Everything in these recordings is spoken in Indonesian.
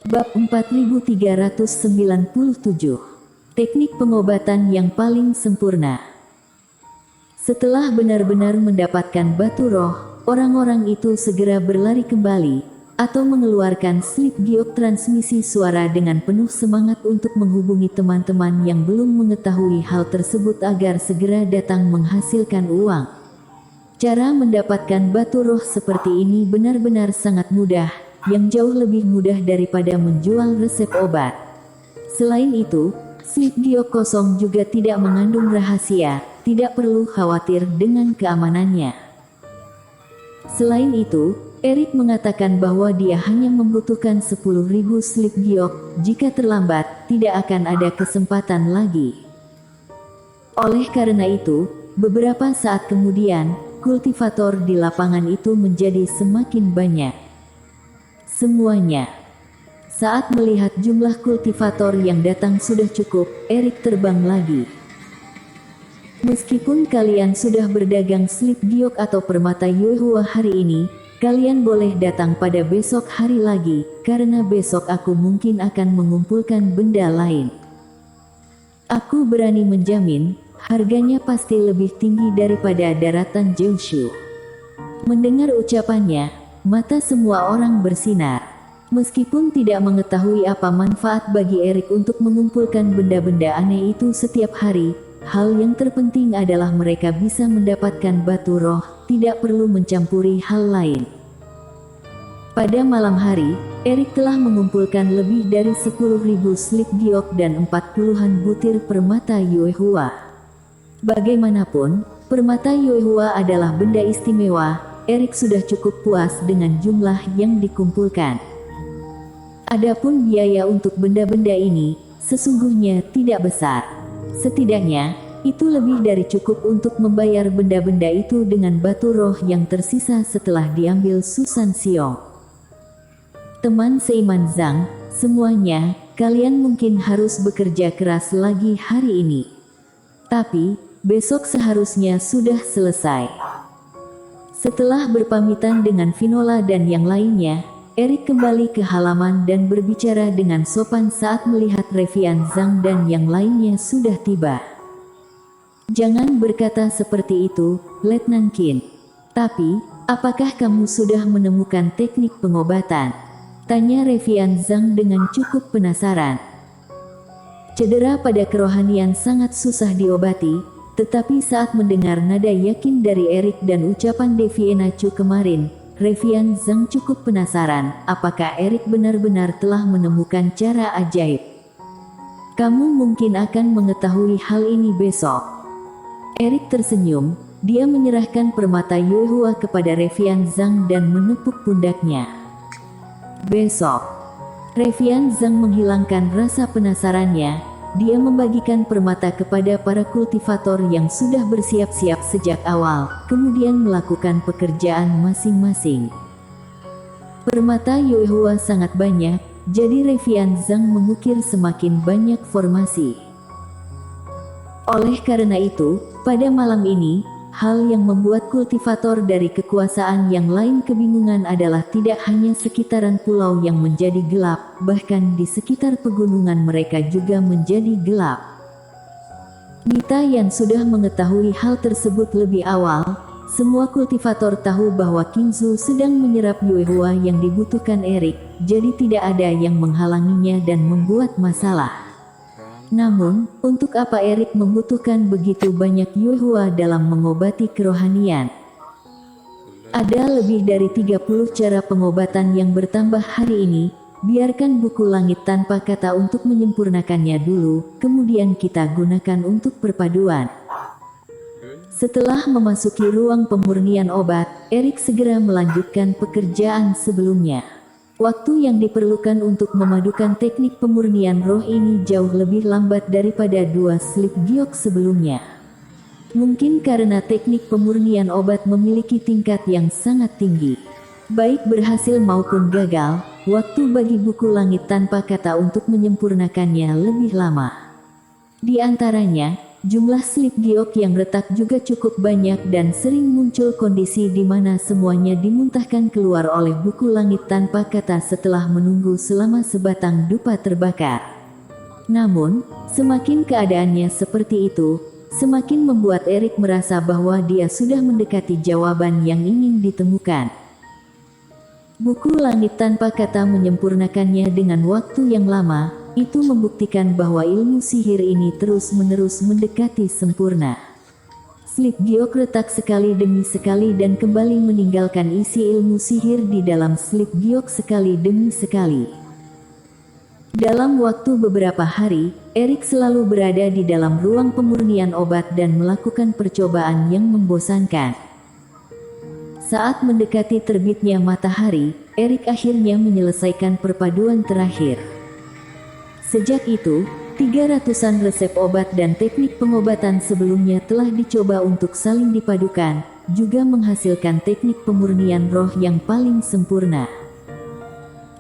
Bab 4397. Teknik pengobatan yang paling sempurna. Setelah benar-benar mendapatkan batu roh, orang-orang itu segera berlari kembali, atau mengeluarkan slip giok transmisi suara dengan penuh semangat untuk menghubungi teman-teman yang belum mengetahui hal tersebut agar segera datang menghasilkan uang. Cara mendapatkan batu roh seperti ini benar-benar sangat mudah, yang jauh lebih mudah daripada menjual resep obat. Selain itu, slip giok kosong juga tidak mengandung rahasia, tidak perlu khawatir dengan keamanannya. Selain itu, Erik mengatakan bahwa dia hanya membutuhkan 10.000 slip giok, jika terlambat, tidak akan ada kesempatan lagi. Oleh karena itu, beberapa saat kemudian, kultivator di lapangan itu menjadi semakin banyak. Semuanya. Saat melihat jumlah kultivator yang datang sudah cukup, Erik terbang lagi. Meskipun kalian sudah berdagang slip giok atau permata Yuehua hari ini, kalian boleh datang pada besok hari lagi, karena besok aku mungkin akan mengumpulkan benda lain. Aku berani menjamin, harganya pasti lebih tinggi daripada daratan Jeushu. Mendengar ucapannya, mata semua orang bersinar. Meskipun tidak mengetahui apa manfaat bagi Erik untuk mengumpulkan benda-benda aneh itu setiap hari, hal yang terpenting adalah mereka bisa mendapatkan batu roh, tidak perlu mencampuri hal lain. Pada malam hari, Erik telah mengumpulkan lebih dari 10.000 slip giok dan 40-an butir permata Yuehua. Bagaimanapun, permata Yuehua adalah benda istimewa, Erik sudah cukup puas dengan jumlah yang dikumpulkan. Adapun biaya untuk benda-benda ini, sesungguhnya tidak besar. Setidaknya, itu lebih dari cukup untuk membayar benda-benda itu dengan batu roh yang tersisa setelah diambil Susan Xiong. Teman seiman Zhang, semuanya, kalian mungkin harus bekerja keras lagi hari ini. Tapi, besok seharusnya sudah selesai. Setelah berpamitan dengan Vinola dan yang lainnya, Erik kembali ke halaman dan berbicara dengan sopan saat melihat Revian Zhang dan yang lainnya sudah tiba. Jangan berkata seperti itu, Letnan Qin. Tapi, apakah kamu sudah menemukan teknik pengobatan? Tanya Revian Zhang dengan cukup penasaran. Cedera pada kerohanian sangat susah diobati, tetapi saat mendengar nada yakin dari Erik dan ucapan Devi Enacu kemarin, Revian Zhang cukup penasaran, apakah Erik benar-benar telah menemukan cara ajaib. Kamu mungkin akan mengetahui hal ini besok. Erik tersenyum, dia menyerahkan permata Yuehua kepada Revian Zhang dan menepuk pundaknya. Besok. Revian Zhang menghilangkan rasa penasarannya, dia membagikan permata kepada para kultivator yang sudah bersiap-siap sejak awal, kemudian melakukan pekerjaan masing-masing. Permata Yuehua sangat banyak, jadi Revian Zhang mengukir semakin banyak formasi. Oleh karena itu, pada malam ini, hal yang membuat kultivator dari kekuasaan yang lain kebingungan adalah tidak hanya sekitaran pulau yang menjadi gelap, bahkan di sekitar pegunungan mereka juga menjadi gelap. Nita yang sudah mengetahui hal tersebut lebih awal, semua kultivator tahu bahwa Qingzu sedang menyerap Yuehua yang dibutuhkan Erik, jadi tidak ada yang menghalanginya dan membuat masalah. Namun, untuk apa Erik membutuhkan begitu banyak Yuehua dalam mengobati kerohanian? Ada lebih dari 30 cara pengobatan yang bertambah hari ini, biarkan buku langit tanpa kata untuk menyempurnakannya dulu, kemudian kita gunakan untuk perpaduan. Setelah memasuki ruang pemurnian obat, Erik segera melanjutkan pekerjaan sebelumnya. Waktu yang diperlukan untuk memadukan teknik pemurnian roh ini jauh lebih lambat daripada 2 slip giok sebelumnya. Mungkin karena teknik pemurnian obat memiliki tingkat yang sangat tinggi. Baik berhasil maupun gagal, waktu bagi buku langit tanpa kata untuk menyempurnakannya lebih lama. Di antaranya, Jumlah slip giok yang retak juga cukup banyak dan sering muncul kondisi di mana semuanya dimuntahkan keluar oleh buku Langit Tanpa Kata setelah menunggu selama sebatang dupa terbakar. Namun, semakin keadaannya seperti itu, semakin membuat Erik merasa bahwa dia sudah mendekati jawaban yang ingin ditemukan. Buku Langit Tanpa Kata menyempurnakannya dengan waktu yang lama. Itu membuktikan bahwa ilmu sihir ini terus-menerus mendekati sempurna. Slip giok retak sekali demi sekali dan kembali meninggalkan isi ilmu sihir di dalam slip giok sekali demi sekali. Dalam waktu beberapa hari, Erik selalu berada di dalam ruang pemurnian obat dan melakukan percobaan yang membosankan. Saat mendekati terbitnya matahari, Erik akhirnya menyelesaikan perpaduan terakhir. Sejak itu, 300-an resep obat dan teknik pengobatan sebelumnya telah dicoba untuk saling dipadukan, juga menghasilkan teknik pemurnian roh yang paling sempurna.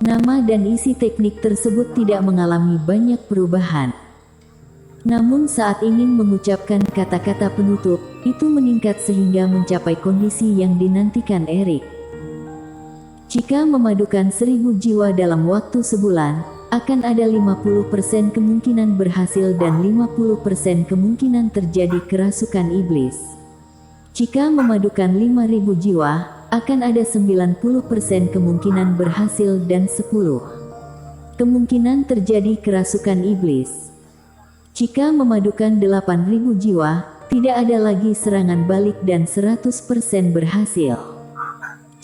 Nama dan isi teknik tersebut tidak mengalami banyak perubahan. Namun saat ingin mengucapkan kata-kata penutup, itu meningkat sehingga mencapai kondisi yang dinantikan Erik. Jika memadukan 1000 jiwa dalam waktu sebulan, akan ada 50% kemungkinan berhasil dan 50% kemungkinan terjadi kerasukan iblis. Jika memadukan 5000 jiwa, akan ada 90% kemungkinan berhasil dan 10 kemungkinan terjadi kerasukan iblis. Jika memadukan 8000 jiwa, tidak ada lagi serangan balik dan 100% berhasil.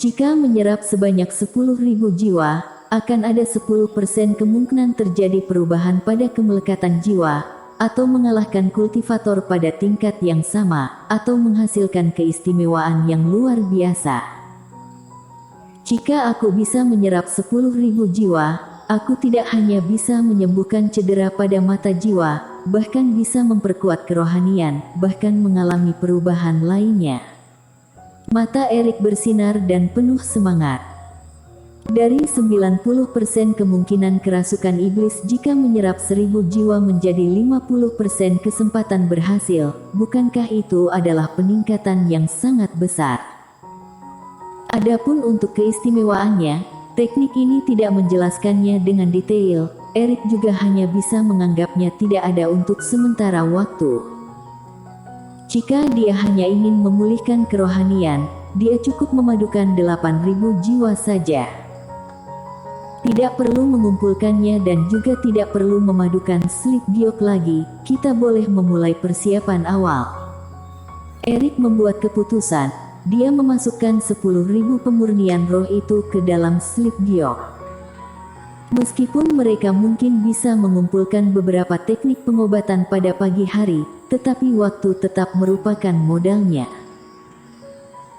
Jika menyerap sebanyak 10.000 jiwa, akan ada 10% kemungkinan terjadi perubahan pada kemelekatan jiwa, atau mengalahkan kultivator pada tingkat yang sama, atau menghasilkan keistimewaan yang luar biasa. Jika aku bisa menyerap 10.000 jiwa, aku tidak hanya bisa menyembuhkan cedera pada mata jiwa, bahkan bisa memperkuat kerohanian, bahkan mengalami perubahan lainnya. Mata Erik bersinar dan penuh semangat. Dari 90% kemungkinan kerasukan iblis jika menyerap 1000 jiwa menjadi 50% kesempatan berhasil, bukankah itu adalah peningkatan yang sangat besar? Adapun untuk keistimewaannya, teknik ini tidak menjelaskannya dengan detail. Erik juga hanya bisa menganggapnya tidak ada untuk sementara waktu. Jika dia hanya ingin memulihkan kerohanian, dia cukup memadukan 8000 jiwa saja. Tidak perlu mengumpulkannya dan juga tidak perlu memadukan slip giok lagi, kita boleh memulai persiapan awal. Erik membuat keputusan, dia memasukkan 10.000 pemurnian roh itu ke dalam slip giok. Meskipun mereka mungkin bisa mengumpulkan beberapa teknik pengobatan pada pagi hari, tetapi waktu tetap merupakan modalnya.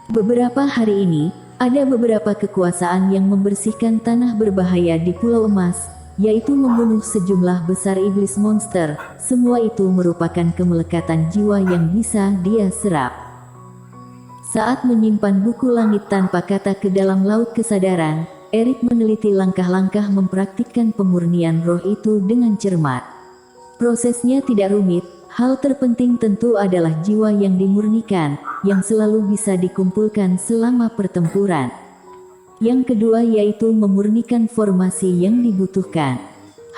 Beberapa hari ini, ada beberapa kekuasaan yang membersihkan tanah berbahaya di Pulau Emas, yaitu membunuh sejumlah besar iblis monster. Semua itu merupakan kemelekatan jiwa yang bisa dia serap. Saat menyimpan buku Langit Tanpa Kata ke dalam laut kesadaran, Erik meneliti langkah-langkah mempraktikkan pemurnian roh itu dengan cermat. Prosesnya tidak rumit. Hal terpenting tentu adalah jiwa yang dimurnikan, yang selalu bisa dikumpulkan selama pertempuran. Yang kedua yaitu memurnikan formasi yang dibutuhkan.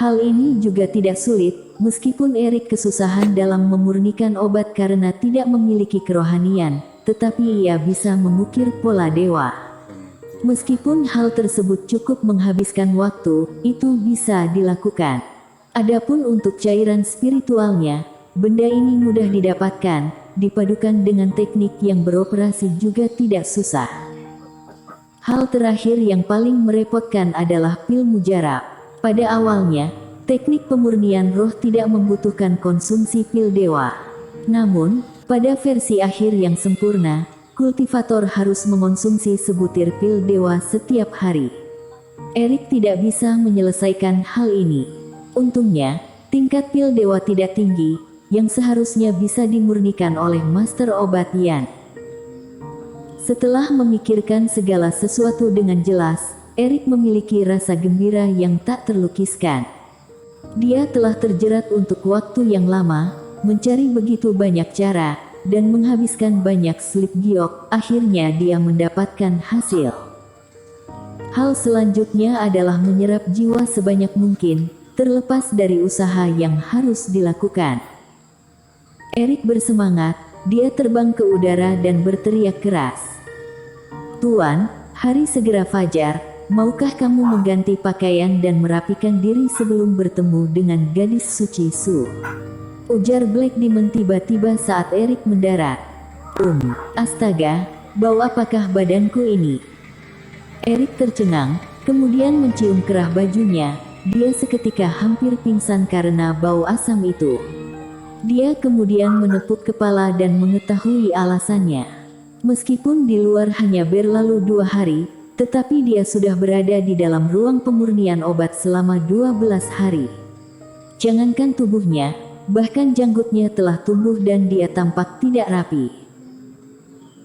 Hal ini juga tidak sulit, meskipun Erik kesusahan dalam memurnikan obat karena tidak memiliki kerohanian, tetapi ia bisa mengukir pola dewa. Meskipun hal tersebut cukup menghabiskan waktu, itu bisa dilakukan. Adapun untuk cairan spiritualnya, benda ini mudah didapatkan, dipadukan dengan teknik yang beroperasi juga tidak susah. Hal terakhir yang paling merepotkan adalah pil mujarab. Pada awalnya, teknik pemurnian roh tidak membutuhkan konsumsi pil dewa. Namun, pada versi akhir yang sempurna, kultivator harus mengonsumsi sebutir pil dewa setiap hari. Erik tidak bisa menyelesaikan hal ini. Untungnya, tingkat pil dewa tidak tinggi, yang seharusnya bisa dimurnikan oleh Master Obat Yan. Setelah memikirkan segala sesuatu dengan jelas, Erik memiliki rasa gembira yang tak terlukiskan. Dia telah terjerat untuk waktu yang lama, mencari begitu banyak cara, dan menghabiskan banyak slip giok, akhirnya dia mendapatkan hasil. Hal selanjutnya adalah menyerap jiwa sebanyak mungkin, terlepas dari usaha yang harus dilakukan. Erik bersemangat, dia terbang ke udara dan berteriak keras. "Tuan, hari segera fajar, maukah kamu mengganti pakaian dan merapikan diri sebelum bertemu dengan gadis suci Su?" ujar Black Demon tiba-tiba saat Erik mendarat. Astaga, bau apakah badanku ini?" Erik tercengang, kemudian mencium kerah bajunya. Dia seketika hampir pingsan karena bau asam itu. Dia kemudian menepuk kepala dan mengetahui alasannya. Meskipun di luar hanya berlalu 2 hari, tetapi dia sudah berada di dalam ruang pemurnian obat selama 12 hari. Jangankan tubuhnya, bahkan janggutnya telah tumbuh dan dia tampak tidak rapi.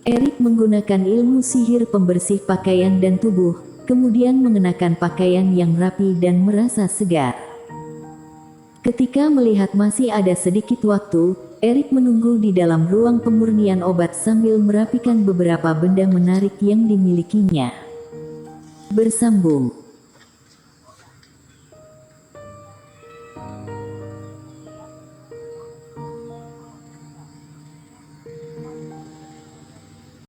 Erik menggunakan ilmu sihir pembersih pakaian dan tubuh, kemudian mengenakan pakaian yang rapi dan merasa segar. Ketika melihat masih ada sedikit waktu, Erik menunggu di dalam ruang pemurnian obat sambil merapikan beberapa benda menarik yang dimilikinya. Bersambung.